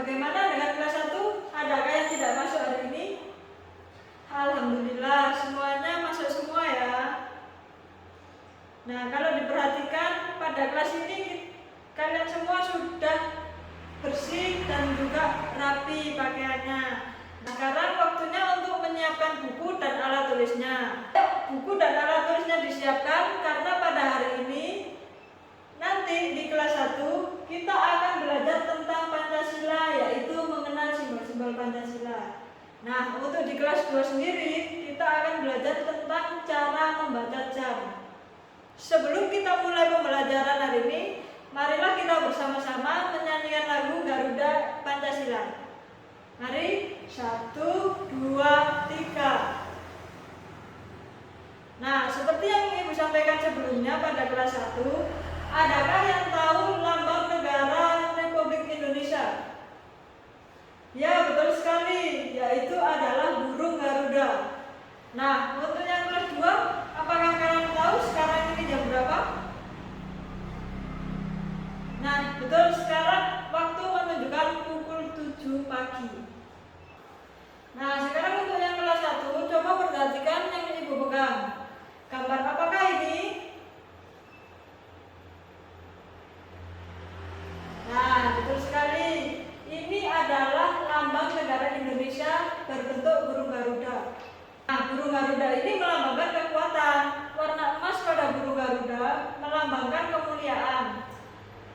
bagaimana dengan kelas 1? Adakah yang tidak masuk hari ini? Alhamdulillah, semuanya masuk semua ya. Nah, kalau diperhatikan pada kelas ini kalian semua sudah bersih dan juga rapi pakaiannya. Nah, sekarang waktunya untuk menyiapkan buku dan alat tulisnya. Buku dan alat tulisnya disiapkan karena pada hari ini nanti di kelas 1 kita akan belajar tentang Pancasila, yaitu mengenal simbol-simbol Pancasila. Nah, untuk di kelas 2 sendiri kita akan belajar tentang cara membaca jam. Sebelum kita mulai pembelajaran hari ini, marilah kita bersama-sama menyanyikan lagu Garuda Pancasila. Mari, 1, 2, 3. Nah, seperti yang Ibu sampaikan sebelumnya pada kelas 1, adakah yang tahu lambang negara Republik Indonesia? Ya, betul sekali, yaitu adalah burung Garuda. Nah, untuk yang kelas 2, apakah kalian tahu sekarang ini jam berapa? Nah, betul, sekarang waktu menunjukkan pukul 7 pagi. Nah, sekarang untuk yang kelas 1, coba perhatikan yang Ibu pegang. Gambar apakah ini? Nah, betul sekali. Ini adalah lambang negara Indonesia berbentuk burung Garuda. Nah, burung Garuda ini melambangkan kekuatan. Warna emas pada burung Garuda melambangkan kemuliaan.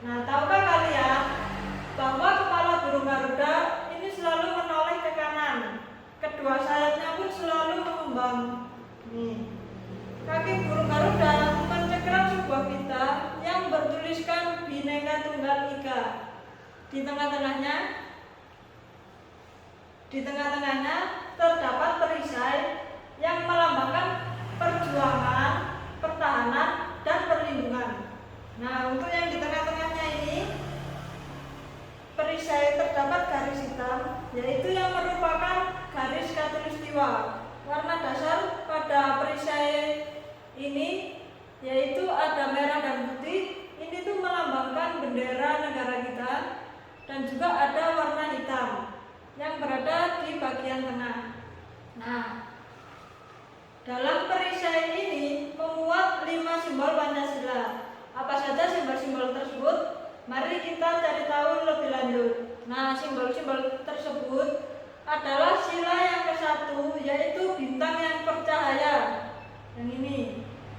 Nah, tahukah kalian bahwa kepala burung Garuda ini selalu menoleh ke kanan. Kedua sayapnya pun selalu mengembang. Nih. Kaki burung Garuda mencengkeram sebuah pita yang bertuliskan Bhinneka Tunggal Ika. Di tengah-tengahnya terdapat perisai yang melambangkan perjuangan, pertahanan, dan perlindungan. Nah, untuk yang di tengah-tengahnya ini perisai terdapat garis hitam, yaitu yang merupakan garis khatulistiwa. Warna dasar pada perisai ini yaitu ada merah dan putih. Ini tuh melambangkan bendera negara kita, dan juga ada warna hitam yang berada di bagian tengah. Nah, dalam perisai ini memuat 5 simbol Pancasila. Apa saja simbol-simbol tersebut? Mari kita cari tahu lebih lanjut. Nah, simbol-simbol tersebut adalah sila yang ke-1, yaitu bintang yang bercahaya. Yang ini.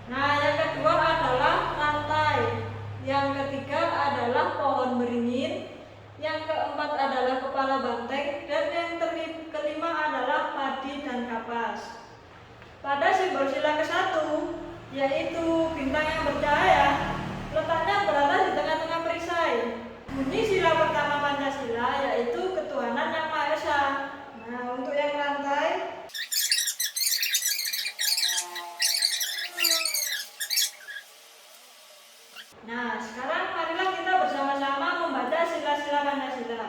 Nah, yang kedua adalah rantai. Yang ketiga adalah pohon beringin. Yang keempat adalah kepala banteng. Dan yang kelima adalah padi dan kapas. Pada simbol sila ke-1, yaitu bintang yang bercahaya, letaknya berada di tengah-tengah perisai. Bunyi sila pertama Pancasila yaitu ketuhanan yang Maha Esa. Nah, untuk yang rantai, nah, sekarang marilah kita bersama-sama membaca sila-sila Pancasila.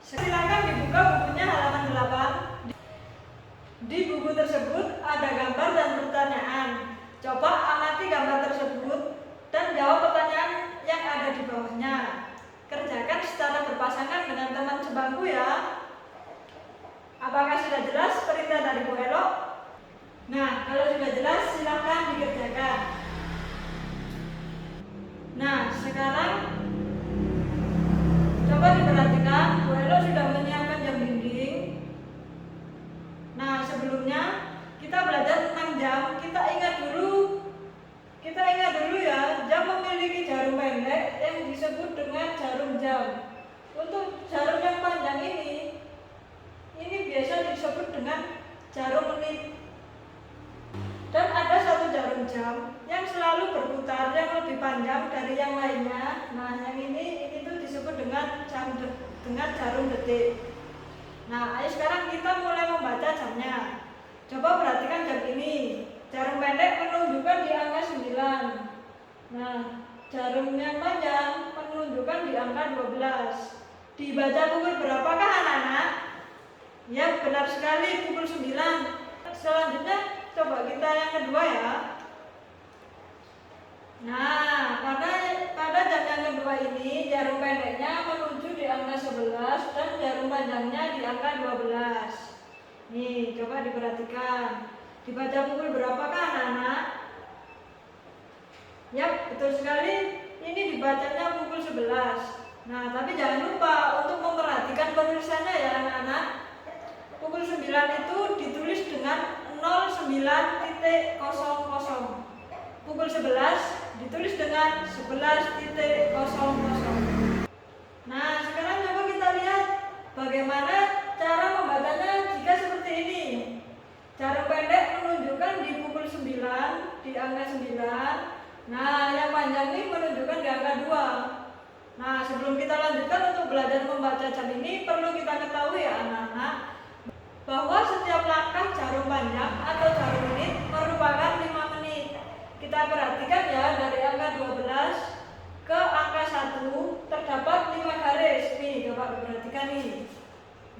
Silakan dibuka bukunya halaman 8. Di buku tersebut ada gambar dan pertanyaan. Coba amati gambar tersebut dan jawab pertanyaan yang ada di bawahnya. Kerjakan secara berpasangan dengan teman sebangku ya. Apakah sudah jelas perintah dari Bu Elo? Nah, kalau sudah jelas silakan dikerjakan. Nah, sekarang coba diperhatikan, Bu Elo sudah menyiapkan jam dinding. Nah, sebelumnya kita belajar tentang jam. Kita ingat dulu ya, jam memiliki jarum pendek yang disebut dengan jarum jam. Untuk jarum yang panjang ini biasa disebut dengan jarum menit. Dan ada satu jarum jam yang selalu berputar, yang lebih panjang dari yang lainnya. Nah, yang ini tuh disebut dengan jarum detik. Nah, ayo sekarang kita mulai membaca jamnya. Coba perhatikan jam ini. Jarum pendek menunjukkan di angka 9. Nah, jarum yang panjang menunjukkan di angka 12. Dibaca pukul berapakah anak-anak? Ya, benar sekali, pukul 9. Selanjutnya coba kita yang kedua ya. Nah, pada jam yang kedua ini jarum pendeknya menuju di angka 11 dan jarum panjangnya di angka 12. Nih, coba diperhatikan. Dibaca pukul berapakah anak-anak? Yap, betul sekali. Ini dibacanya pukul 11. Nah, tapi jangan lupa untuk memperhatikan penulisannya ya anak-anak. Pukul 9 itu ditulis dengan 09.00. Pukul 11 ditulis dengan 11.00. Nah, sekarang coba kita lihat bagaimana cara membacanya jika seperti ini. Jarum pendek menunjukkan di pukul 9, di angka 9. Nah, yang panjang ini menunjukkan di angka 2. Nah, sebelum kita lanjutkan untuk belajar membaca jam ini, perlu kita ketahui ya anak-anak, bahwa setiap langkah jarum panjang atau jarum menit merupakan 5 menit. Kita perhatikan ya, dari angka 12 ke angka 1 terdapat 5 garis. Nih, coba diperhatikan nih.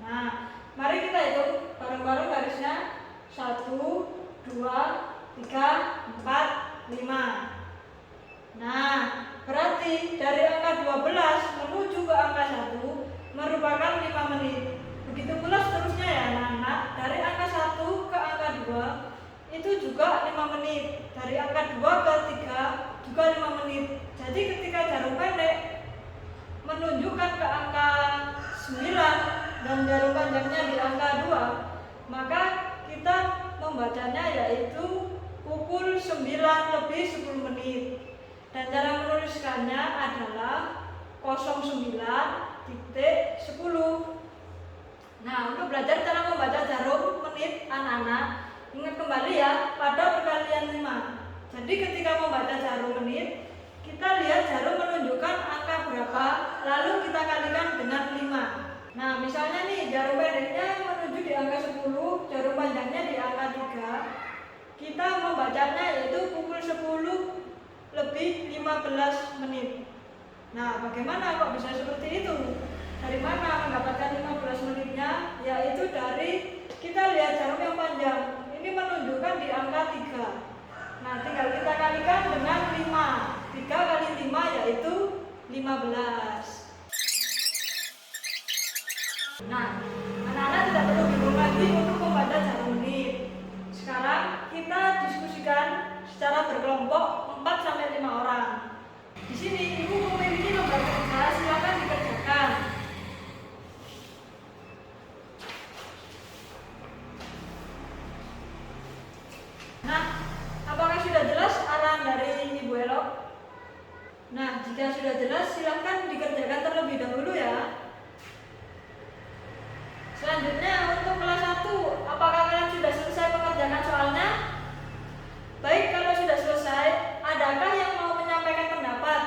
Nah, mari kita hitung bareng-bareng garisnya. 1, 2, 3, 4, 5. Nah, berarti dari angka 12 menuju ke angka 1 merupakan 5 menit. Begitu pula seterusnya ya anak-anak, dari angka 1 ke angka 2 itu juga 5 menit. Dari angka 2 ke 3 juga 5 menit. Jadi ketika jarum pendek menunjukkan ke angka 9 dan jarum panjangnya di angka 2, maka kita membacanya yaitu pukul 9 lebih 10 menit. Dan cara menuliskannya adalah 09.10. Nah, untuk belajar cara membaca jarum menit anak-anak, ingat kembali ya pada perkalian 5. Jadi ketika membaca jarum menit, kita lihat jarum menunjukkan angka berapa, lalu kita kalikan dengan 5. Nah, misalnya nih jarum pendeknya menuju di angka 10, jarum panjangnya di angka 3. Kita membacanya yaitu pukul 10 lebih 15 menit. Nah, bagaimana kok bisa seperti itu? Dari mana mendapatkan 15 menitnya? Yaitu dari kita lihat jarum yang panjang. Ini menunjukkan di angka 3. Nah, tinggal kita kalikan dengan 5. 3 kali 5 yaitu 15. Nah, anak-anak tidak perlu bingung lagi untuk membaca jarum menit. Sekarang kita diskusikan secara berkelompok 4-5 orang. Di sini ibu memiliki lembar kerja, silakan dikerjakan. Nah, apakah sudah jelas arahan dari Ibu Elok? Nah, jika sudah jelas silakan dikerjakan terlebih dahulu ya. Selanjutnya untuk kelas 1, apakah kalian sudah selesai mengerjakan soalnya? Baik, kalau sudah selesai, adakah yang mau menyampaikan pendapat?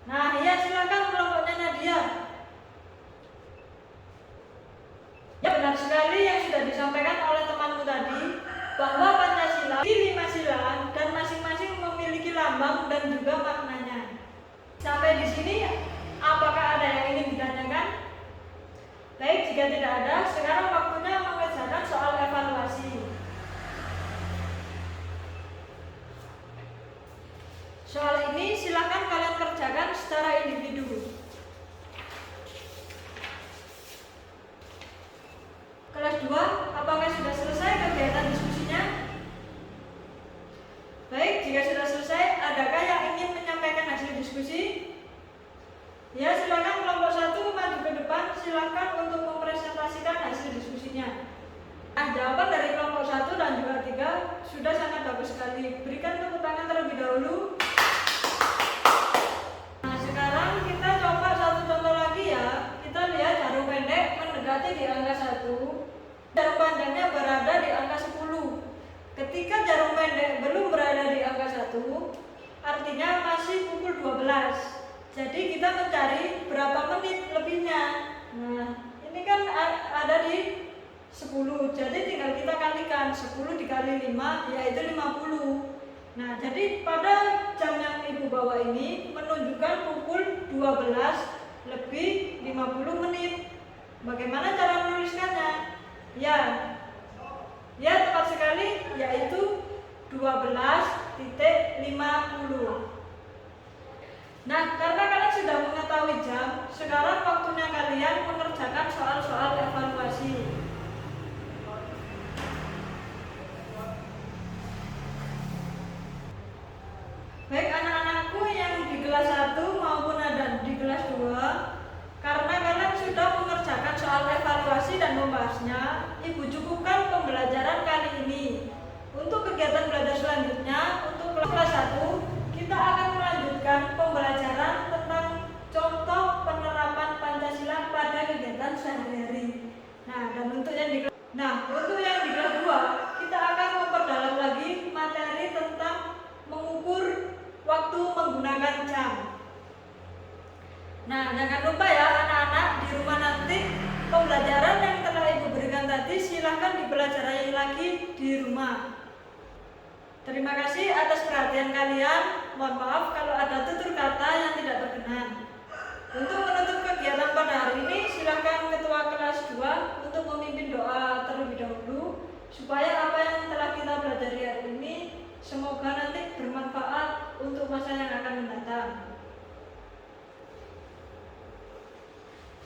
Nah, ya silakan kelompoknya Nadia. Ya, benar sekali yang sudah disampaikan oleh temanmu tadi, bahwa Pancasila di 5 sila dan masing-masing memiliki lambang dan juga maknanya. Sampai di sini, apakah ada yang ingin ditanyakan? Baik, jika tidak ada, sekarang waktunya mengerjakan soal evaluasi. Soal ini silakan kalian kerjakan secara individu. Kelas 2, apakah sudah selesai kegiatan diskusinya? Baik, jika sudah selesai, adakah yang ingin menyampaikan hasil diskusi? Ya, silakan kelompok 1 maju ke depan, silakan untuk mempresentasikan hasil diskusinya. Nah, jawaban dari kelompok 1 dan juga 3 sudah sangat bagus sekali. Berikan tepuk tangan terlebih dahulu. Nah, sekarang kita coba satu contoh lagi ya. Kita lihat jarum pendek mendekati di angka 1. Jarum panjangnya berada di angka 10. Ketika jarum pendek belum berada di angka 1, artinya masih pukul 12. Jadi kita mencari berapa menit lebihnya. Nah, ini kan ada di 10. Jadi tinggal kita kalikan 10 dikali 5 yaitu 50. Nah, jadi pada jam yang Ibu bawa ini menunjukkan pukul 12 lebih 50 menit. Bagaimana cara menuliskannya? Ya tepat sekali, yaitu 12.50. Nah, karena kalian sudah mengetahui jam, sekarang waktunya kalian mengerjakan soal-soal evaluasi. Baik anak-anakku yang di kelas 1 maupun ada di kelas 2, karena kalian sudah mengerjakan soal evaluasi dan membahasnya, Ibu cukupkan pembelajaran kali ini. Untuk kegiatan belajar selanjutnya, untuk kelas 1, kita akan melanjutkan pembelajaran tentang contoh penerapan Pancasila pada kegiatan sehari-hari. Untuk yang di kelas 2, kita akan memperdalam lagi materi tentang mengukur waktu menggunakan jam. Jangan lupa ya anak-anak, di rumah nanti pembelajaran yang telah Ibu berikan tadi silahkan dipelajari lagi di rumah. Terima kasih atas perhatian kalian. Mohon maaf kalau ada tutur kata yang tidak berkenan. Untuk menutup kegiatan pada hari ini, silakan Ketua kelas 2 untuk memimpin doa terlebih dahulu, supaya apa yang telah kita pelajari hari ini semoga nanti bermanfaat untuk masa yang akan mendatang.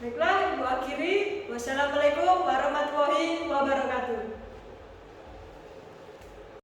Baiklah, Ibu akhiri. Wassalamualaikum warahmatullahi wabarakatuh.